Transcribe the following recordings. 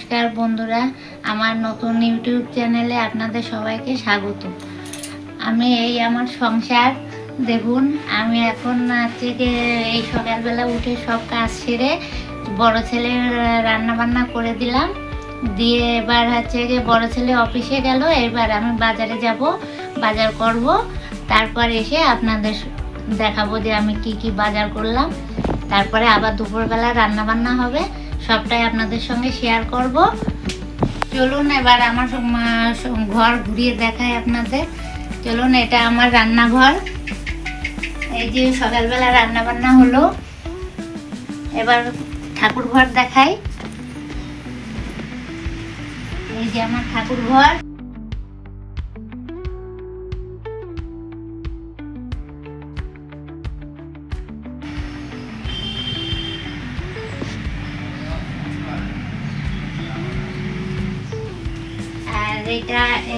নমস্কার বন্ধুরা, আমার নতুন ইউটিউব চ্যানেলে আপনাদের সবাইকে স্বাগত। আমি আমার সংসার দেখুন। আমি এখন থেকে এই সকালবেলা উঠে সব কাজ সেরে বড় ছেলের রান্না বান্না করে দিলাম, দিয়ে এবার বড় ছেলে অফিসে গেল। এবার আমি বাজারে যাব, বাজার করব, তারপর এসে আপনাদের দেখাবো যে আমি কি কি বাজার করলাম। তারপরে আবার দুপুরবেলা রান্না বান্না হবে, সবটাই আপনাদের সঙ্গে শেয়ার করব। চলুন এবার আমার ঘর ঘুরিয়ে দেখাই আপনাদের। চলুন, এটা আমার রান্নাঘর। এই যে সকালবেলা রান্না বান্না হলো। এবার ঠাকুর ঘর দেখাই। এই যে আমার ঠাকুর ঘর।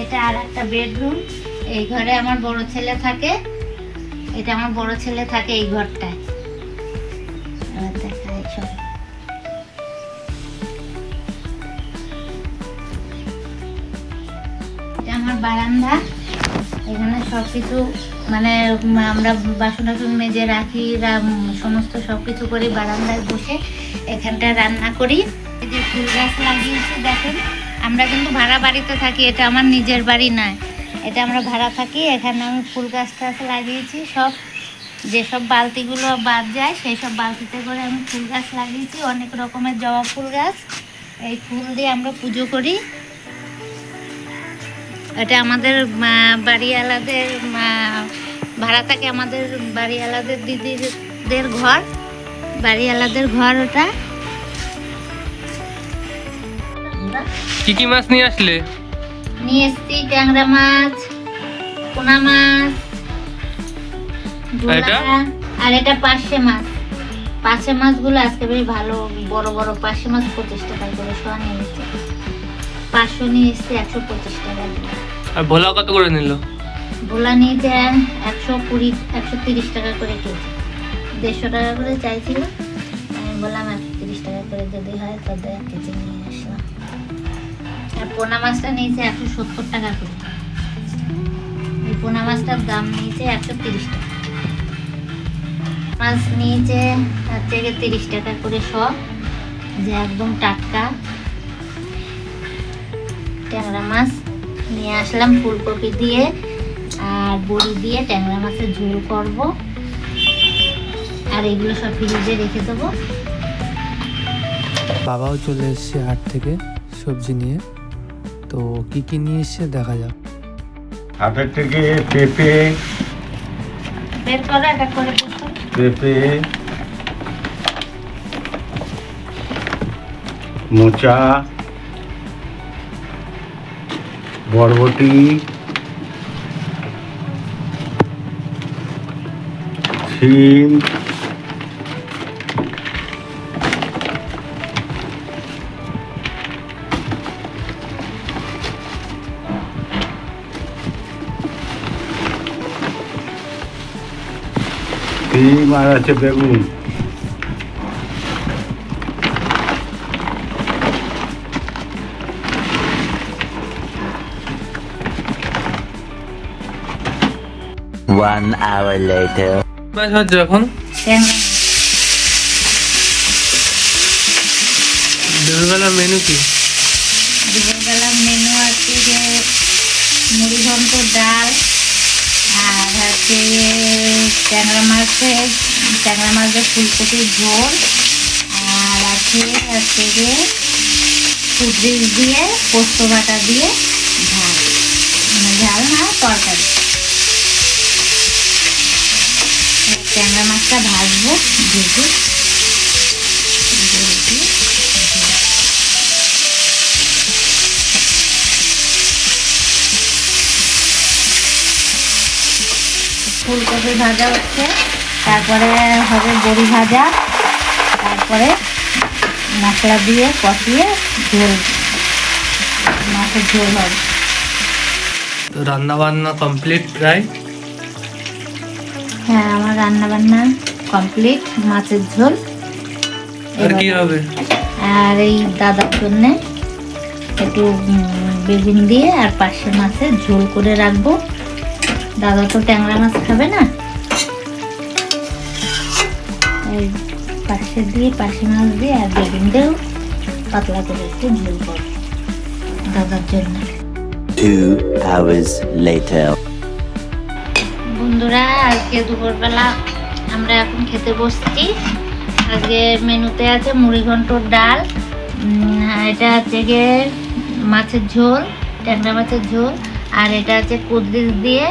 এটা আর একটা বেডরুম। এই ঘরে আমার বড় ছেলে থাকে। এটা আমার বড় ছেলে থাকে এই ঘরটায়। দেখাই সব। এটা আমার বারান্দা। এখানে সবকিছু মানে আমরা বাসন টাসন মেজে রাখি, সমস্ত সবকিছু করি বারান্দায় বসে। এখানটায় রান্না করি। এই যে ফুল গাছ লাগিয়েছি দেখেন। আমরা কিন্তু ভাড়া বাড়িতে থাকি, এটা আমার নিজের বাড়ি নয়, এটা আমরা ভাড়া থাকি। এখানে আমি ফুল গাছ টাছ লাগিয়েছি। সব যেসব বালতিগুলো বাদ যায় সেই সব বালতিতে করে আমি ফুল গাছ লাগিয়েছি, অনেক রকমের জবা ফুল গাছ। এই ফুল দিয়ে আমরা পুজো করি। এটা আমাদের বাড়িওয়ালাদের ভাড়া থাকে, আমাদের বাড়িওয়ালাদের দিদিদের ঘর, বাড়িওয়ালাদের ঘর ওটা। কি কি মাছ নিয়ে আসলে? নিয়ে এসছি ট্যাংরা মাছ, পোনা মাছ, আর এটা পার্শে মাছ। পার্শে মাছগুলো আজকে বেশ ভালো বড় বড় পার্শে মাছ 25 টাকা করে শোয়া নিয়ে এসছে। 500 নিয়ে এসছে 125 টাকা। আর ভোলা কত করে নিল? ভোলা নিয়েছে 120 130 টাকা করে কেজি। 150 টাকা করে চাইছিল, আমি বললাম 130 টাকা করে যদি হয় তাদের 1 কেজি নিয়ে আসলাম। আর পোনা মাছটা নিয়েছে 170 টাকা করে। এই পোনা মাছটার দাম নিয়েছে 130 টাকা। মাছ নিয়েছে 30 টাকা করে সব, যে একদম টাটকা ট্যাংরা মাছ নিয়ে আসলাম। ফুলকপি দিয়ে আর বড়ি দিয়ে ট্যাংরা মাছের ঝোল করব। আর এগুলো সব ফ্রিজে রেখে দেবো। বাবাও চলে এসছে হাট থেকে সবজি নিয়ে। তো কি কি নিয়ে এসছে দেখা যাক। হাটের থেকে পেঁপে, বের করো এটা করে। পেঁপে, মোচা, বরবটি, শিম, শিম আর আছে বেগুন। One hour later. মাছ হচ্ছে এখন দুপুরবেলার মেনু কি? দুপুরবেলার মেনু আছে যে মুড়িঘণ্ট, ডাল, আর ট্যাংরা মাছের ফুলকপির ঝোল, আর আছে যে কুদ্রিশ দিয়ে পোস্ত বাটা দিয়ে ঝাল, মানে ঝাল না তরকারি। ট্যাংরা মাছটা ভাজবো ভেজে। ফুলকপি ভাজা হচ্ছে, তারপরে হবে বড়ি ভাজা, তারপরে মশলা দিয়ে কষিয়ে ঝোল, মাছের ঝোল হবে। তো রান্না বান্না কমপ্লিট প্রায়। হ্যাঁ, আমার রান্না বান্না কমপ্লিট। মাছের ঝোল আর কি হবে? আর এই দাদার জন্য একটু বেগুন দিয়ে আর পার্শে মাছের ঝোল করে রাখবো। দাদা তো ট্যাংরা মাছ খাবে না, এই পার্শে দিয়ে পার্শে মাছ দিয়ে আর বেগুন দিয়েও পাতলা করে একটু ঝোল করবো দাদার জন্য। 2 hours later. বন্ধুরা, আজকে দুপুরবেলা আমরা এখন খেতে বসছি। আজকে মেনুতে আছে মুড়ি ঘন্টর ডাল, এটা আছে গিয়ে মাছের ঝোল, ট্যাংরা মাছের ঝোল, আর এটা আছে কুদ্রিশ দিয়ে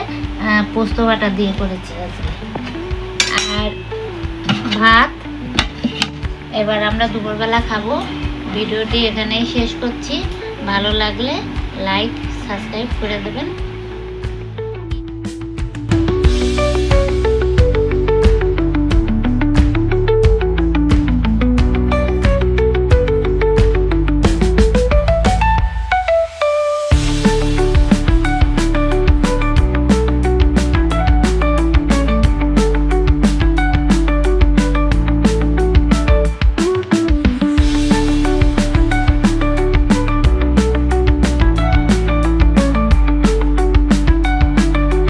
পোস্ত বাটা দিয়ে করেছি আজকে, আর ভাত। এবার আমরা দুপুরবেলা খাবো। ভিডিওটি এখানেই শেষ করছি। ভালো লাগলে লাইক সাবস্ক্রাইব করে দেবেন।